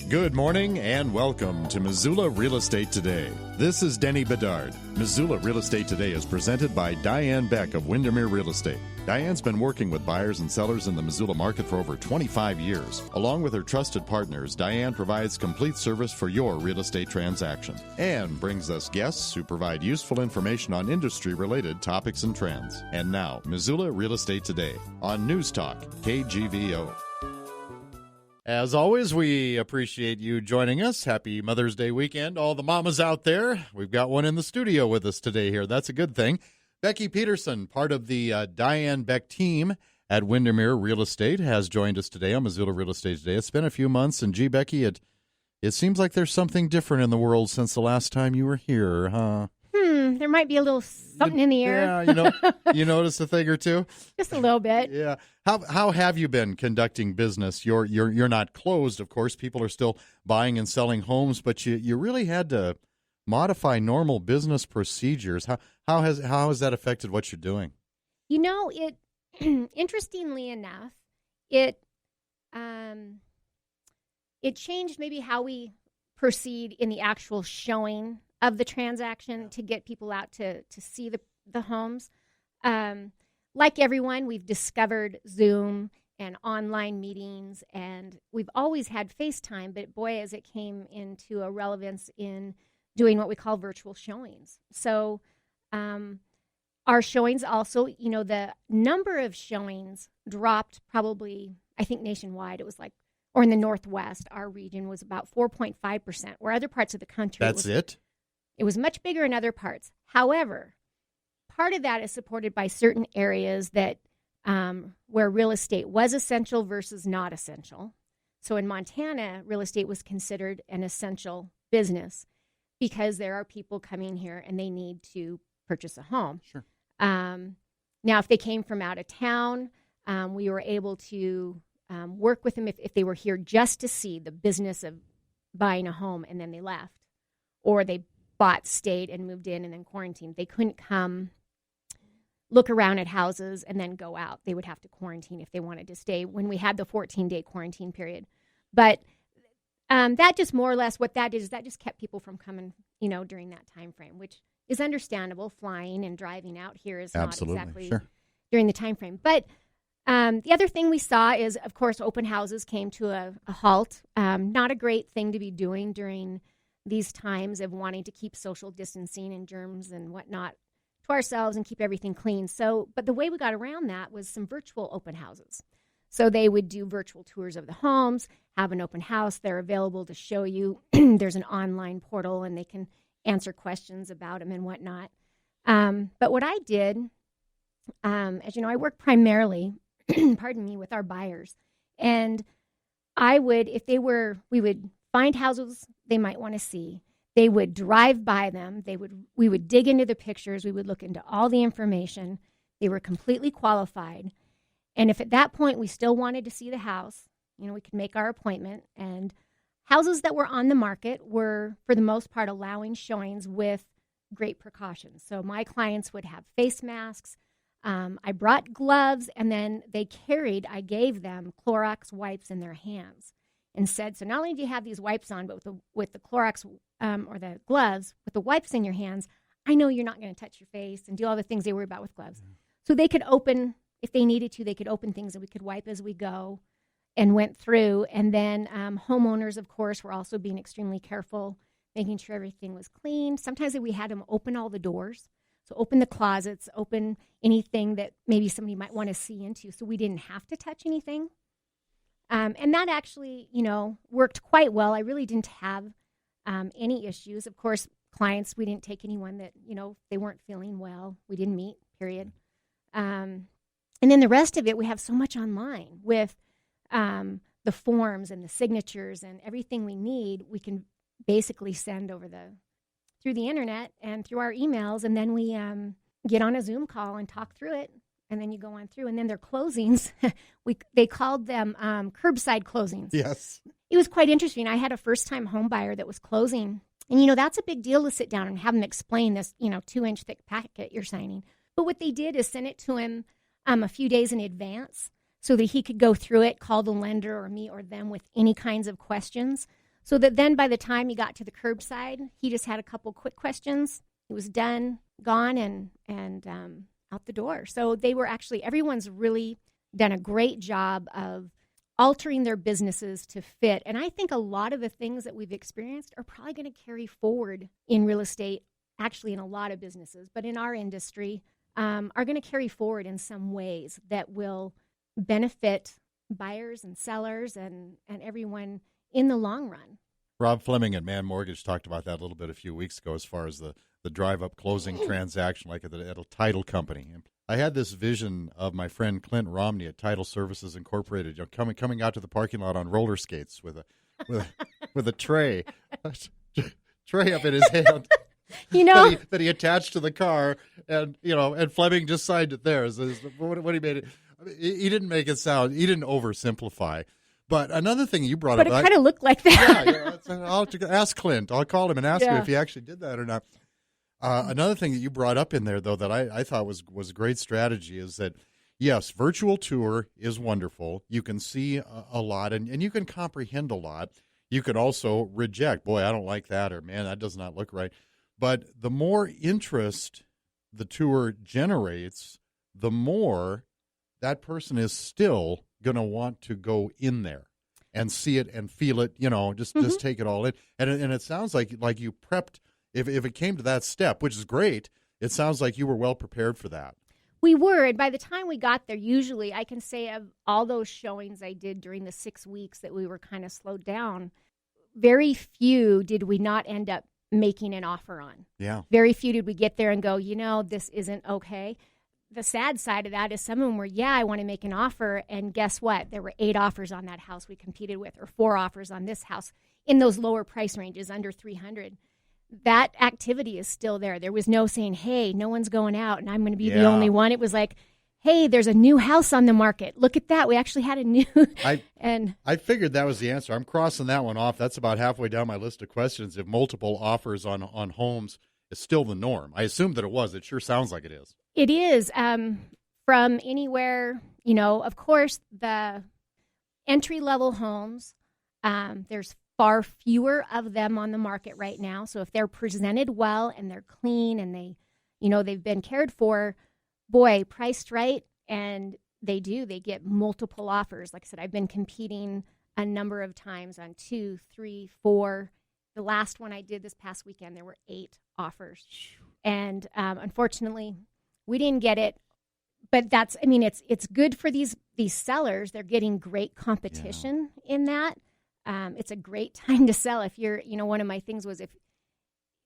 Good morning and welcome to Missoula Real Estate Today. This is Denny Bedard. Missoula Real Estate Today is presented by Diane Beck of Windermere Real Estate. Diane's been working with buyers and sellers in the Missoula market for over 25 years. Along with her trusted partners, Diane provides complete service for your real estate transaction and brings us guests who provide useful information on industry-related topics and trends. And now, Missoula Real Estate Today on News Talk, KGVO. As always, we appreciate you joining us. Happy Mother's Day weekend, all the mamas out there. We've got one in the studio with us today here. That's a good thing. Beckie Peterson, part of the Diane Beck team at Windermere Real Estate, has joined us today on Missoula Real Estate Today. It's been a few months, and gee, Beckie, it seems like there's something different in the world since the last time you were here, huh? There might be a little something in the air. Yeah, you noticed a thing or two? Just a little bit. Yeah. How have you been conducting business? You're not closed, of course. People are still buying and selling homes, but you really had to modify normal business procedures. How has that affected what you're doing? It interestingly enough, it changed maybe how we proceed in the actual showing of the transaction to get people out to see the homes. Like everyone, we've discovered Zoom and online meetings, and we've always had FaceTime, but boy, as it came into a relevance in doing what we call virtual showings. So our showings also, the number of showings dropped probably, I think nationwide, it was like, or in the Northwest, our region was about 4.5%, where other parts of the country. That's it? It was much bigger in other parts. However, part of that is supported by certain areas that where real estate was essential versus not essential. So in Montana, real estate was considered an essential business because there are people coming here and they need to purchase a home. Sure. Now, if they came from out of town, we were able to work with them if they were here just to see the business of buying a home and then they left, or they bought, stayed, and moved in and then quarantined. They couldn't come look around at houses and then go out. They would have to quarantine if they wanted to stay when we had the 14-day quarantine period. But that just more or less what that is, that just kept people from coming, during that time frame, which is understandable. Flying and driving out here is Absolutely. Not exactly Sure. during the time frame. But the other thing we saw is, of course, open houses came to a halt. Not a great thing to be doing during these times of wanting to keep social distancing and germs and whatnot to ourselves and keep everything clean. So, but the way we got around that was some virtual open houses. So they would do virtual tours of the homes, have an open house. They're available to show you. There's an online portal and they can answer questions about them and whatnot. But what I did, as you know, I work primarily, with our buyers. And we would find houses they might want to see. They would drive by them. We would dig into the pictures. We would look into all the information. They were completely qualified. And if at that point we still wanted to see the house, we could make our appointment. And houses that were on the market were, for the most part, allowing showings with great precautions. So my clients would have face masks. I brought gloves, and then I gave them Clorox wipes in their hands. And said, so not only do you have these wipes on, but with the Clorox or the gloves, with the wipes in your hands, I know you're not going to touch your face and do all the things they worry about with gloves. Mm-hmm. So they could open, if they needed to, they could open things that we could wipe as we go and went through. And then homeowners, of course, were also being extremely careful, making sure everything was clean. Sometimes we had them open all the doors. So open the closets, open anything that maybe somebody might want to see into so we didn't have to touch anything. And that actually, worked quite well. I really didn't have any issues. Of course, clients, we didn't take anyone that, they weren't feeling well. We didn't meet, period. And then the rest of it, we have so much online with the forms and the signatures and everything we need. We can basically send through the internet and through our emails, and then we get on a Zoom call and talk through it. And then you go on through, and then their closings, they called them curbside closings. Yes. It was quite interesting. I had a first-time home buyer that was closing. And, that's a big deal to sit down and have them explain this, 2-inch thick packet you're signing. But what they did is send it to him a few days in advance so that he could go through it, call the lender or me or them with any kinds of questions. So that then by the time he got to the curbside, he just had a couple quick questions. He was done, gone, and out the door. So they were actually, everyone's really done a great job of altering their businesses to fit. And I think a lot of the things that we've experienced are probably going to carry forward in real estate, actually in a lot of businesses, but in our industry, are going to carry forward in some ways that will benefit buyers and sellers and everyone in the long run. Rob Fleming at Man Mortgage talked about that a little bit a few weeks ago as far as the drive-up closing transaction like at a title company. I had this vision of my friend Clint Romney at Title Services Incorporated, coming out to the parking lot on roller skates with a tray up in his hand. that he attached to the car, and Fleming just signed it there. What he made it. He didn't make it sound. He didn't oversimplify. But another thing you brought up, but it kind of looked like that. I'll ask Clint. I'll call him and ask him if he actually did that or not. Another thing that you brought up in there, though, that I thought was a great strategy is that, yes, virtual tour is wonderful. You can see a lot, and you can comprehend a lot. You could also reject, boy, I don't like that, or man, that does not look right. But the more interest the tour generates, the more that person is still going to want to go in there and see it and feel it, just take it all in. And it sounds like you prepped, if it came to that step, which is great, it sounds like you were well prepared for that. We were, and by the time we got there, usually I can say of all those showings I did during the 6 weeks that we were kind of slowed down, very few did we not end up making an offer on. Yeah. Very few did we get there and go, this isn't okay. The sad side of that is some of them were, I want to make an offer. And guess what? There were 8 offers on that house we competed with, or 4 offers on this house in those lower price ranges under 300. That activity is still there. There was no saying, hey, no one's going out and I'm going to be the only one. It was like, hey, there's a new house on the market. Look at that. We actually had a new. I figured that was the answer. I'm crossing that one off. That's about halfway down my list of questions. If multiple offers on homes is still the norm. I assume that it was. It sure sounds like it is. It is. From anywhere, of course, the entry-level homes, there's far fewer of them on the market right now. So if they're presented well and they're clean and they've been cared for, boy, priced right, and they get multiple offers. Like I said, I've been competing a number of times on 2, 3, 4. The last one I did this past weekend, there were 8 offers. And unfortunately, we didn't get it. But it's good for these sellers. They're getting great competition in that. It's a great time to sell. If you're, one of my things was if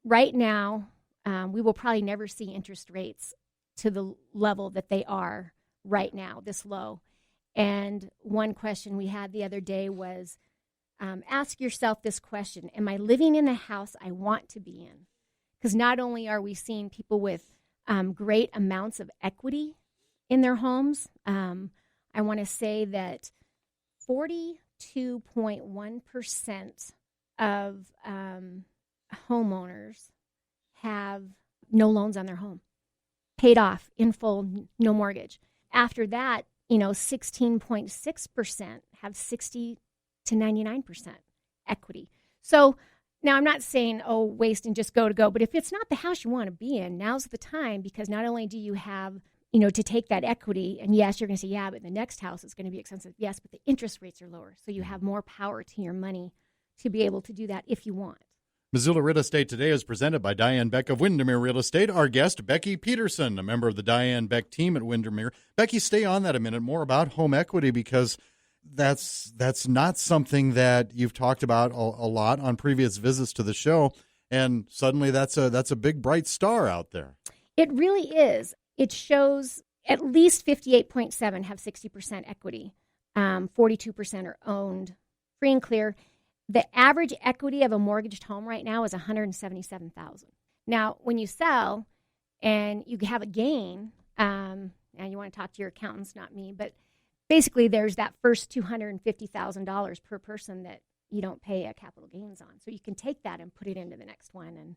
right now, we will probably never see interest rates to the level that they are right now, this low. And one question we had the other day was, ask yourself this question: am I living in the house I want to be in? Because not only are we seeing people with great amounts of equity in their homes, I want to say that 42.1% of homeowners have no loans on their home, paid off in full, no mortgage. After that, 16.6% have 60 to 99% equity. So now I'm not saying, waste and just go, but if it's not the house you want to be in, now's the time, because not only do you have, to take that equity, and yes, you're going to say, but the next house is going to be expensive. Yes, but the interest rates are lower. So you have more power to your money to be able to do that if you want. Missoula Real Estate Today is presented by Diane Beck of Windermere Real Estate. Our guest, Beckie Peterson, a member of the Diane Beck team at Windermere. Beckie, stay on that a minute, more about home equity, because that's not something that you've talked about a lot on previous visits to the show, and suddenly that's a big bright star out there. It really is. It shows at least 58.7 have 60% equity, 42% are owned free and clear. The average equity of a mortgaged home right now is $177,000. Now, when you sell and you have a gain, and you want to talk to your accountants, not me, but basically there's that first $250,000 per person that you don't pay a capital gains on. So you can take that and put it into the next one and,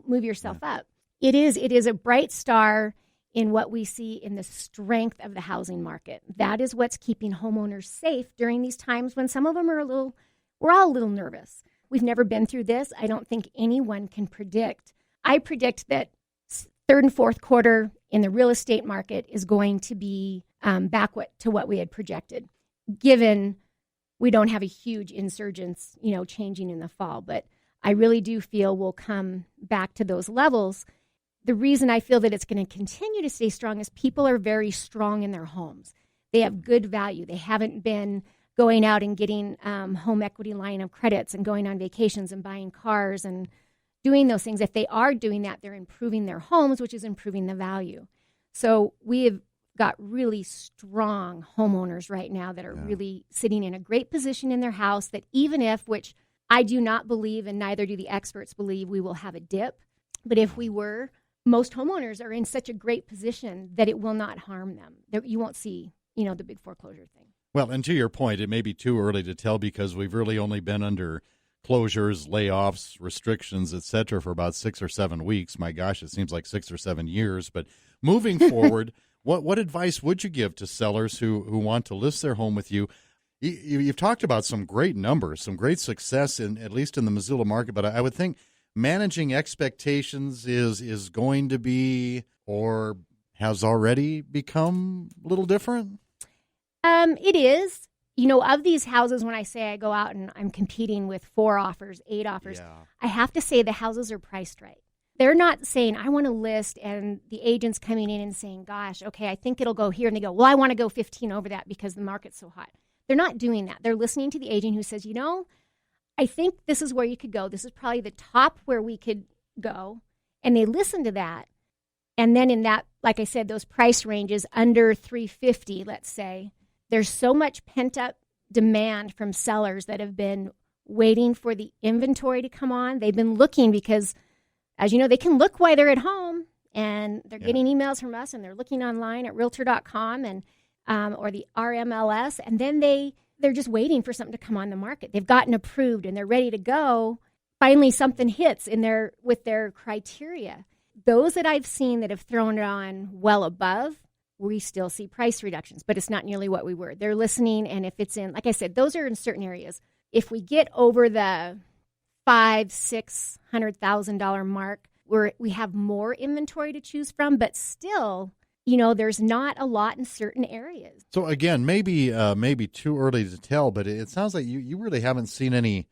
move yourself up. It is a bright star in what we see in the strength of the housing market. That is what's keeping homeowners safe during these times when some of them are a little we're all a little nervous. We've never been through this. I don't think anyone can predict. I predict that third and fourth quarter in the real estate market is going to be back to what we had projected, given we don't have a huge insurgence, changing in the fall. But I really do feel we'll come back to those levels. The reason I feel that it's going to continue to stay strong is people are very strong in their homes. They have good value. They haven't been going out and getting home equity line of credits and going on vacations and buying cars and doing those things. If they are doing that, they're improving their homes, which is improving the value. So we have got really strong homeowners right now that are really sitting in a great position in their house, that even if, which I do not believe, and neither do the experts believe, we will have a dip. But if we were, most homeowners are in such a great position that it will not harm them. You won't see, the big foreclosure thing. Well, and to your point, it may be too early to tell because we've really only been under closures, layoffs, restrictions, et cetera, for about 6 or 7 weeks. My gosh, it seems like 6 or 7 years. But moving forward, what advice would you give to sellers who want to list their home with you? You've talked about some great numbers, some great success, at least in the Missoula market, but I would think managing expectations is going to be, or has already become, a little different? It is. Of these houses, when I say I go out and I'm competing with 4 offers, 8 offers, I have to say the houses are priced right. They're not saying, I want to list, and the agent's coming in and saying, gosh, okay, I think it'll go here. And they go, well, I want to go 15 over that because the market's so hot. They're not doing that. They're listening to the agent who says, I think this is where you could go. This is probably the top where we could go. And they listen to that. And then in that, like I said, those price ranges under $350, let's say, there's so much pent-up demand from sellers that have been waiting for the inventory to come on. They've been looking because, as you know, they can look while they're at home, and they're getting emails from us, and they're looking online at Realtor.com and or the RMLS, and then they're just waiting for something to come on the market. They've gotten approved, and they're ready to go. Finally, something hits with their criteria. Those that I've seen that have thrown it on well above, we still see price reductions, but it's not nearly what we were. They're listening, and if it's in, like I said, those are in certain areas. If we get over the $500,000-$600,000 mark, we have more inventory to choose from, but still, there's not a lot in certain areas. So again, maybe too early to tell, but it sounds like you really haven't seen any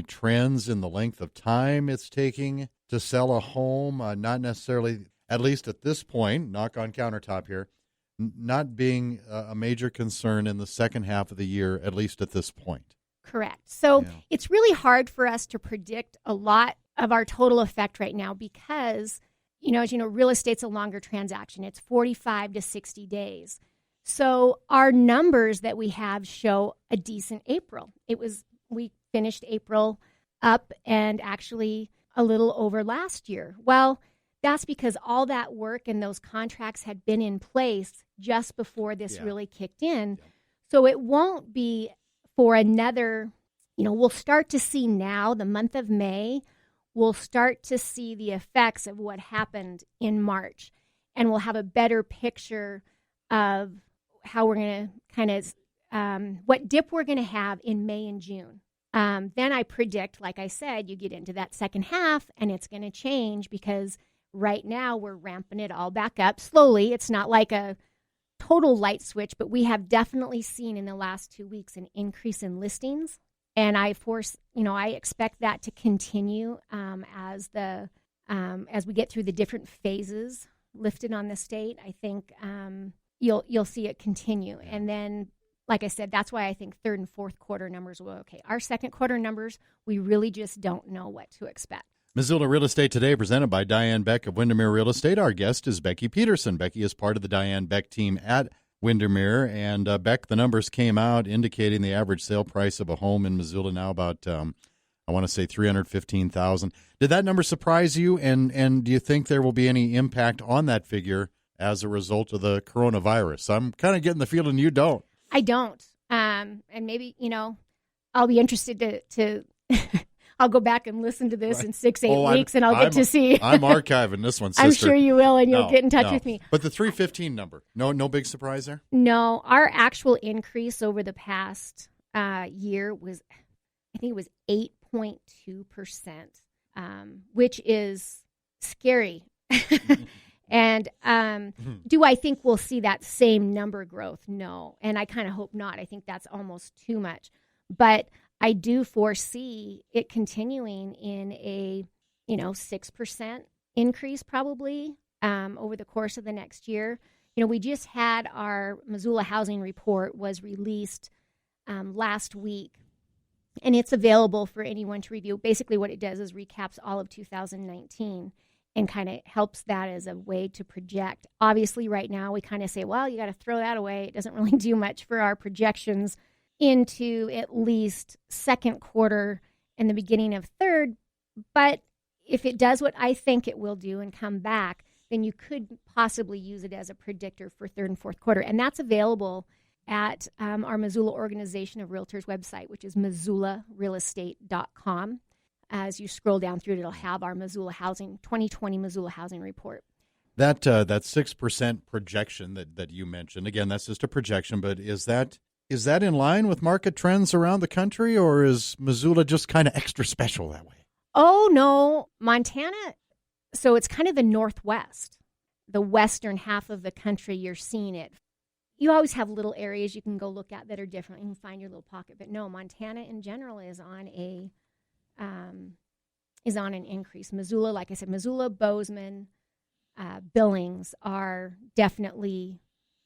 trends in the length of time it's taking to sell a home. Not necessarily, at least at this point, knock on countertop here, not being a major concern in the second half of the year, at least at this point. Correct. So it's really hard for us to predict a lot of our total effect right now because, as you know, real estate's a longer transaction. It's 45 to 60 days. So our numbers that we have show a decent April. We finished April up and actually a little over last year. Well, that's because all that work and those contracts had been in place just before this really kicked in. Yeah. So it won't be for another, we'll start to see now, the month of May, we'll start to see the effects of what happened in March. And we'll have a better picture of how we're going to kind of, what dip we're going to have in May and June. Then I predict, like I said, you get into that second half and it's going to change because right now we're ramping it all back up slowly. It's not like a total light switch, but we have definitely seen in the last 2 weeks an increase in listings. And I expect that to continue as we get through the different phases lifted on the state. I think you'll see it continue. And then, like I said, that's why I think third and fourth quarter numbers will okay. Our second quarter numbers, we really just don't know what to expect. Missoula Real Estate Today, presented by Diane Beck of Windermere Real Estate. Our guest is Beckie Peterson. Beckie is part of the Diane Beck team at Windermere. And Beck, the numbers came out indicating the average sale price of a home in Missoula now about, I want to say $315,000. Did that number surprise you? And do you think there will be any impact on that figure as a result of the coronavirus? I'm kind of getting the feeling you don't. I don't. And maybe, I'll be interested to I'll go back and listen to this in 6-8 weeks, and I'll get to see. I'm archiving this one, sister. I'm sure you will, and you'll get in touch with me. But the 315 number, no big surprise there? No, our actual increase over the past year was I think it was 8.2%, which is scary. And do I think we'll see that same number growth? No. And I kind of hope not. I think that's almost too much. But I do foresee it continuing in a, 6% increase probably over the course of the next year. We just had our Missoula housing report was released last week, and it's available for anyone to review. Basically what it does is recaps all of 2019 and kind of helps that as a way to project. Obviously, right now, we kind of say, well, you got to throw that away. It doesn't really do much for our projections into at least second quarter and the beginning of third. But if it does what I think it will do and come back, then you could possibly use it as a predictor for third and fourth quarter. And that's available at our Missoula Organization of Realtors website, which is MissoulaRealEstate.com. As you scroll down through it, it'll have our 2020 Missoula housing report. That 6% projection that you mentioned, again, that's just a projection, but is that in line with market trends around the country, or is Missoula just kind of extra special that way? Oh, no. Montana, so it's kind of the Northwest, the western half of the country, you're seeing it. You always have little areas you can go look at that are different. You can find your little pocket. But no, Montana in general is on an increase. Missoula, like I said, Missoula, Bozeman, Billings are definitely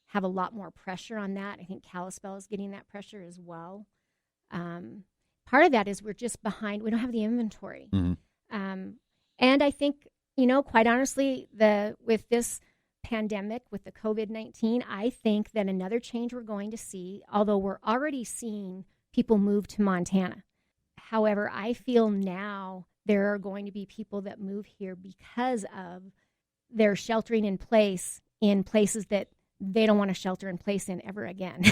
have a lot more pressure on that. I think Kalispell is getting that pressure as well. Part of that is we're just behind. We don't have the inventory. Mm-hmm. And I think, quite honestly, with this pandemic, with the COVID-19, I think that another change we're going to see, although we're already seeing people move to Montana. However, I feel now there are going to be people that move here because of their sheltering in place in places that they don't want to shelter in place in ever again.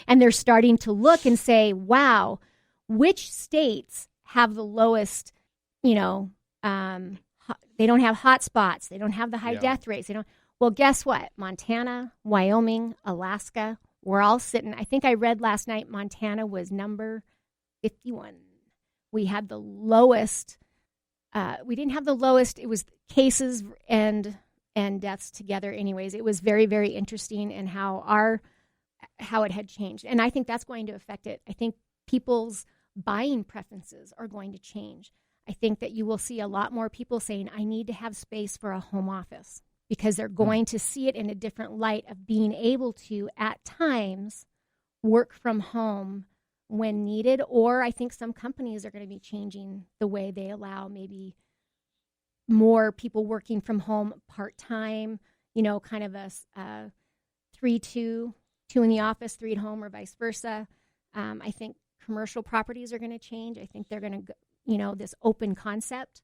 And they're starting to look and say, wow, which states have the lowest, they don't have hot spots. They don't have the high death rates. Well, guess what? Montana, Wyoming, Alaska, we're all sitting. I think I read last night Montana was number 51. We had the lowest. We didn't have the lowest. It was cases and deaths together. Anyways, it was very, very interesting in how it had changed. And I think that's going to affect it. I think people's buying preferences are going to change. I think that you will see a lot more people saying, I need to have space for a home office, because they're going to see it in a different light of being able to, at times, work from home when needed. Or I think some companies are going to be changing the way they allow maybe more people working from home part-time, kind of a 3-2, 2 in the office, 3 at home, or vice versa. I think commercial properties are going to change. I think they're going to, this open concept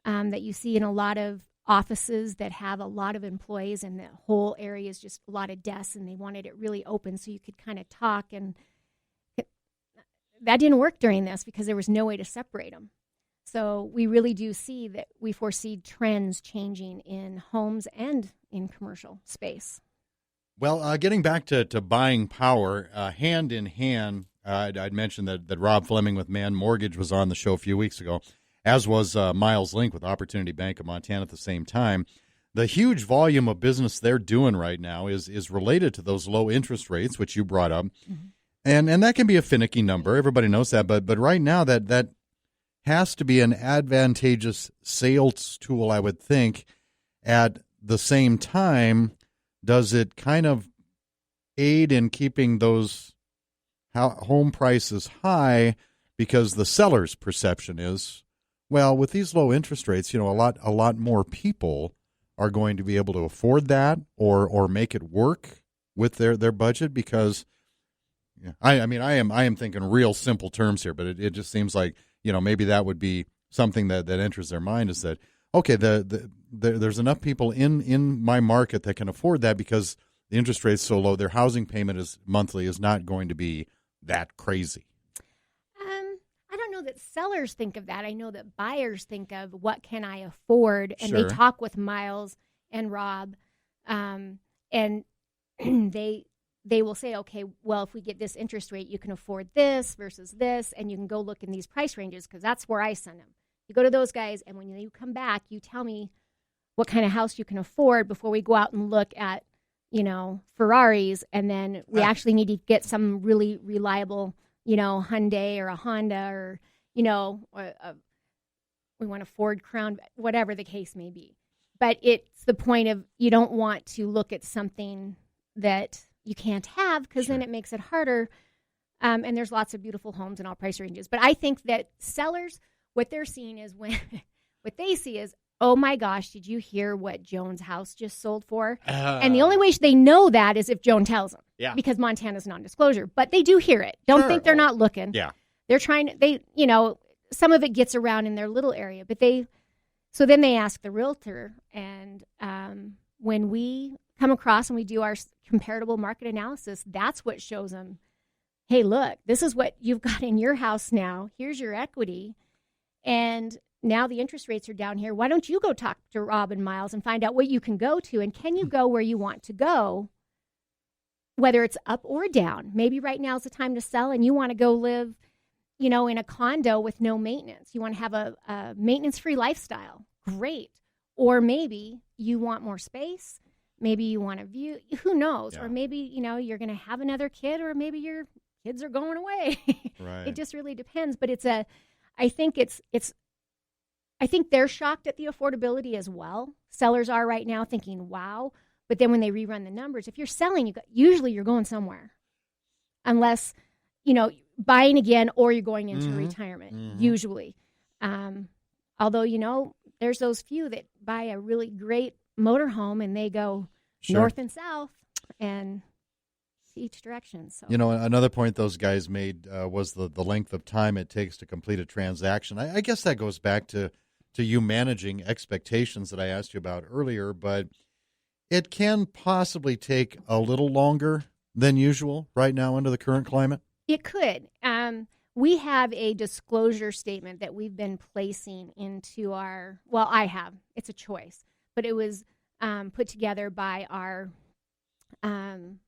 that you see in a lot of offices that have a lot of employees, and the whole area is just a lot of desks, and they wanted it really open so you could kind of talk. And that didn't work during this because there was no way to separate them. So we really do see that we foresee trends changing in homes and in commercial space. Well, getting back to buying power, hand in hand, I'd mentioned that Rob Fleming with Man Mortgage was on the show a few weeks ago, as was Miles Link with Opportunity Bank of Montana at the same time. The huge volume of business they're doing right now is related to those low interest rates, which you brought up. Mm-hmm. And that can be a finicky number. Everybody knows that. But right now, that has to be an advantageous sales tool, I would think. At the same time, does it kind of aid in keeping those home prices high, because the seller's perception is, well, with these low interest rates, a lot more people are going to be able to afford that or make it work with their budget? Because I am thinking real simple terms here, but it just seems like maybe that would be something that enters their mind, is that okay, there's enough people in my market that can afford that because the interest rate's so low, their housing payment monthly is not going to be that crazy. I don't know that sellers think of that. I know that buyers think of what can I afford, and Sure. They talk with Miles and Rob, and they they will say, okay, well, if we get this interest rate, you can afford this versus this, and you can go look in these price ranges because that's where I send them. You go to those guys, and when you come back, you tell me what kind of house you can afford before we go out and look at, Ferraris, and then we actually need to get some really reliable, Hyundai or a Honda or, we want a Ford Crown, whatever the case may be. But it's the point of you don't want to look at something that you can't have because then it makes it harder. And there's lots of beautiful homes in all price ranges. But I think that sellers, what they're seeing is what they see is, oh my gosh, did you hear what Joan's house just sold for? And the only way they know that is if Joan tells them. Yeah. Because Montana's non-disclosure. But they do hear it. Don't think they're not looking. Yeah. They're trying to, some of it gets around in their little area. But so then they ask the realtor. And when we come across and we do our comparable market analysis, that's what shows them, hey, look, this is what you've got in your house now. Here's your equity. And now the interest rates are down here. Why don't you go talk to Rob and Miles and find out what you can go to? And can you go where you want to go, whether it's up or down? Maybe right now is the time to sell and you want to go live, in a condo with no maintenance. You want to have a maintenance-free lifestyle. Great. Or maybe you want more space. Maybe you want a view. Who knows? Yeah. Or maybe, you're going to have another kid, or maybe your kids are going away. Right. It just really depends. But I think they're shocked at the affordability as well. Sellers are right now thinking, wow. But then when they rerun the numbers, if you're selling, usually you're going somewhere. Unless, buying again or you're going into retirement, usually. Although, there's those few that buy a really great motorhome and they go north and south and each direction. So another point those guys made was the length of time it takes to complete a transaction. I guess that goes back to you managing expectations that I asked you about earlier, but it can possibly take a little longer than usual right now under the current climate. It could. We have a disclosure statement that we've been placing into I have. It's a choice, but it was put together by our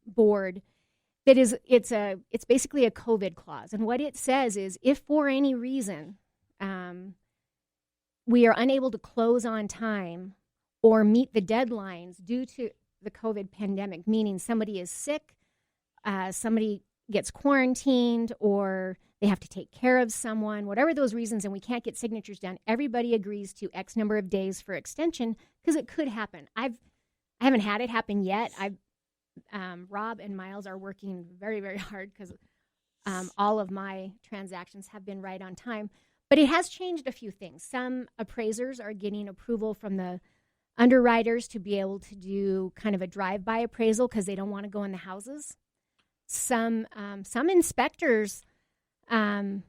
board. It's basically a COVID clause. And what it says is if for any reason we are unable to close on time or meet the deadlines due to the COVID pandemic, meaning somebody is sick, somebody gets quarantined, or they have to take care of someone, whatever those reasons, and we can't get signatures done, everybody agrees to X number of days for extension because it could happen. I haven't had it happen yet. Rob and Miles are working very, very hard because all of my transactions have been right on time. But it has changed a few things. Some appraisers are getting approval from the underwriters to be able to do kind of a drive-by appraisal because they don't want to go in the houses. Some inspectors, don't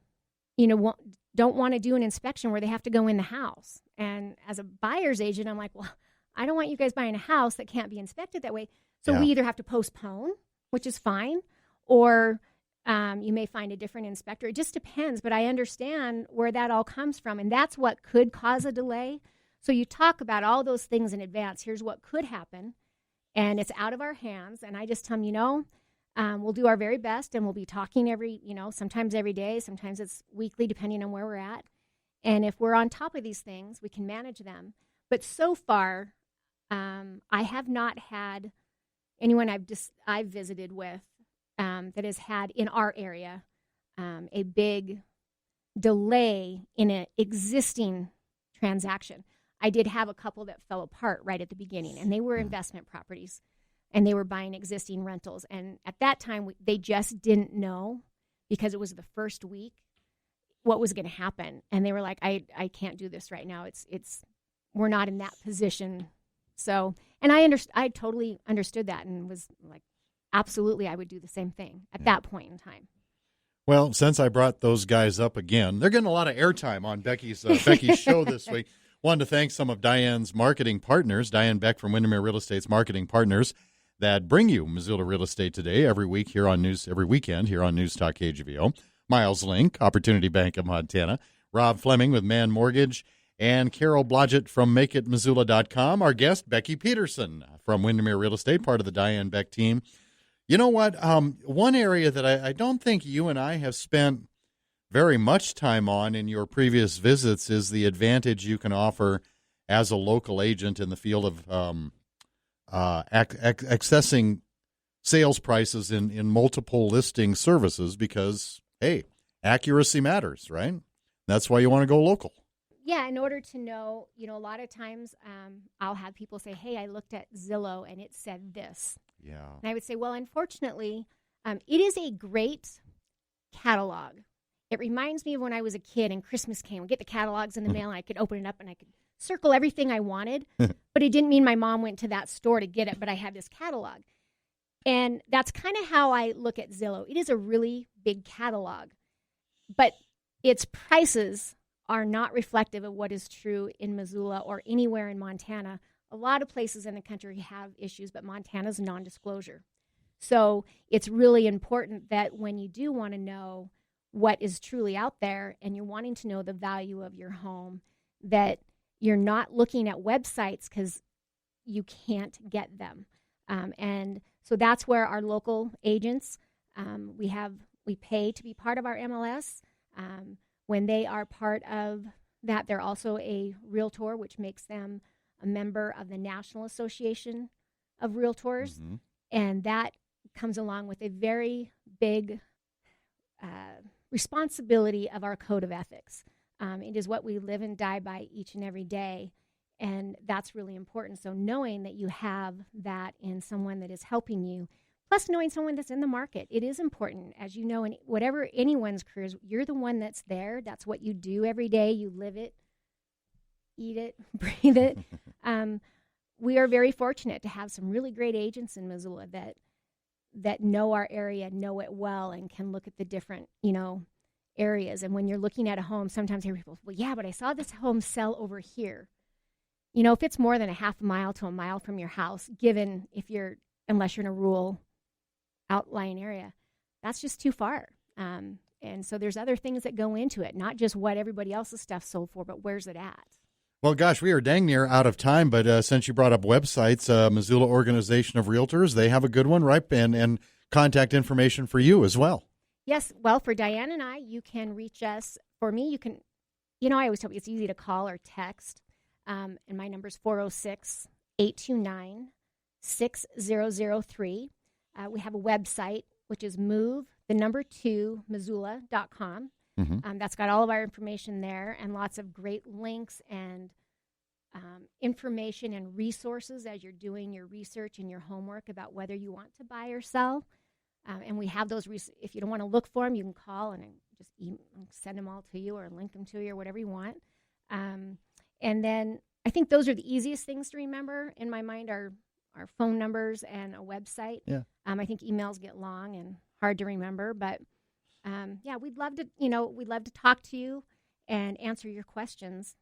want to do an inspection where they have to go in the house. And as a buyer's agent, I'm like, well, I don't want you guys buying a house that can't be inspected that way. So we either have to postpone, which is fine, or you may find a different inspector. It just depends, but I understand where that all comes from, and that's what could cause a delay. So you talk about all those things in advance. Here's what could happen, and it's out of our hands. And I just tell them, we'll do our very best, and we'll be talking sometimes every day, sometimes it's weekly, depending on where we're at. And if we're on top of these things, we can manage them. But so far, I have not had anyone I've visited with that has had in our area a big delay in an existing transaction. I did have a couple that fell apart right at the beginning, and they were investment properties, and they were buying existing rentals. And at that time, they just didn't know, because it was the first week, what was going to happen. And they were like, I can't do this right now. We're not in that position. So, and I totally understood that and was like, absolutely, I would do the same thing at that point in time. Well, since I brought those guys up again, they're getting a lot of airtime on Beckie's show this week. Wanted to thank some of Diane's marketing partners, Diane Beck from Windermere Real Estate's marketing partners, that bring you Missoula Real Estate Today every weekend here on News Talk KGVO. Miles Link, Opportunity Bank of Montana, Rob Fleming with Man Mortgage, and Carol Blodgett from MakeItMissoula.com. Our guest, Beckie Peterson from Windermere Real Estate, part of the Diane Beck team. You know what? One area that I don't think you and I have spent very much time on in your previous visits is the advantage you can offer as a local agent in the field of accessing sales prices in multiple listing services because, hey, accuracy matters, right? That's why you want to go local. Yeah, in order to know, a lot of times I'll have people say, hey, I looked at Zillow and it said this. Yeah. And I would say, well, unfortunately, it is a great catalog. It reminds me of when I was a kid and Christmas came. We'd get the catalogs in the mail and I could open it up and I could circle everything I wanted. But it didn't mean my mom went to that store to get it, but I had this catalog. And that's kind of how I look at Zillow. It is a really big catalog, but its prices are not reflective of what is true in Missoula or anywhere in Montana. A lot of places in the country have issues, but Montana's non-disclosure. So it's really important that when you do want to know what is truly out there and you're wanting to know the value of your home, that you're not looking at websites because you can't get them. And so that's where our local agents, we pay to be part of our MLS. When they are part of that, they're also a realtor, which makes them a member of the National Association of Realtors. Mm-hmm. And that comes along with a very big responsibility of our code of ethics. It is what we live and die by each and every day. And that's really important. So knowing that you have that in someone that is helping you, plus knowing someone that's in the market, it is important. As you know, in whatever anyone's career is, you're the one that's there. That's what you do every day. You live it, eat it, breathe it. We are very fortunate to have some really great agents in Missoula that know our area, know it well, and can look at the different, areas. And when you're looking at a home, sometimes I hear people, well, yeah, but I saw this home sell over here. If it's more than a half a mile to a mile from your house, unless you're in a rural outlying area, that's just too far. And so there's other things that go into it, not just what everybody else's stuff sold for, but where's it at? Well, gosh, we are dang near out of time, but since you brought up websites, Missoula Organization of Realtors, they have a good one, right? And contact information for you as well. Yes. Well, for Diane and I, you can reach us. For me, you can, I always tell you it's easy to call or text. And my number is 406-829-6003. We have a website, which is Missoula.com. Mm-hmm. That's got all of our information there and lots of great links and information and resources as you're doing your research and your homework about whether you want to buy or sell. And we have those. If you don't want to look for them, you can call and just send them all to you or link them to you or whatever you want. And then I think those are the easiest things to remember in my mind are our phone numbers and a website. Yeah. I think emails get long and hard to remember, but we'd love to talk to you and answer your questions.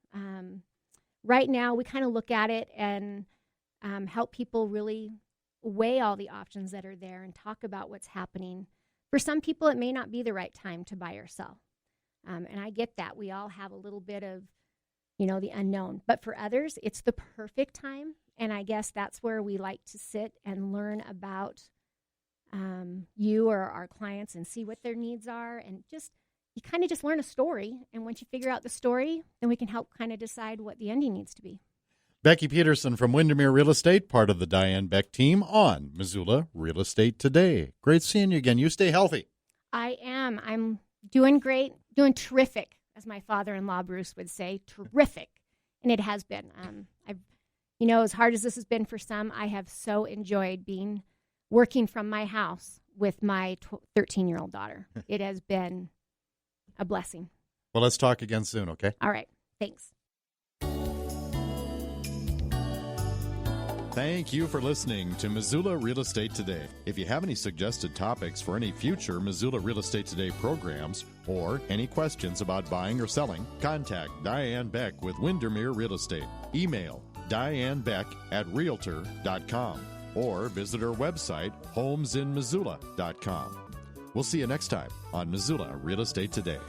Right now, we kind of look at it and help people really weigh all the options that are there and talk about what's happening. For some people, it may not be the right time to buy or sell. And I get that. We all have a little bit of, the unknown. But for others, it's the perfect time. And I guess that's where we like to sit and learn about you or our clients and see what their needs are. And you kind of just learn a story. And once you figure out the story, then we can help kind of decide what the ending needs to be. Beckie Peterson from Windermere Real Estate, part of the Diane Beck team on Missoula Real Estate Today. Great seeing you again. You stay healthy. I am. I'm doing great, doing terrific, as my father-in-law Bruce would say, terrific. And it has been. As hard as this has been for some, I have so enjoyed working from my house with my 13-year-old daughter. It has been a blessing. Well, let's talk again soon, okay? All right. Thanks. Thank you for listening to Missoula Real Estate Today. If you have any suggested topics for any future Missoula Real Estate Today programs or any questions about buying or selling, contact Diane Beck with Windermere Real Estate. Email dianebeck@realtor.com or visit her website, homesinmissoula.com. We'll see you next time on Missoula Real Estate Today.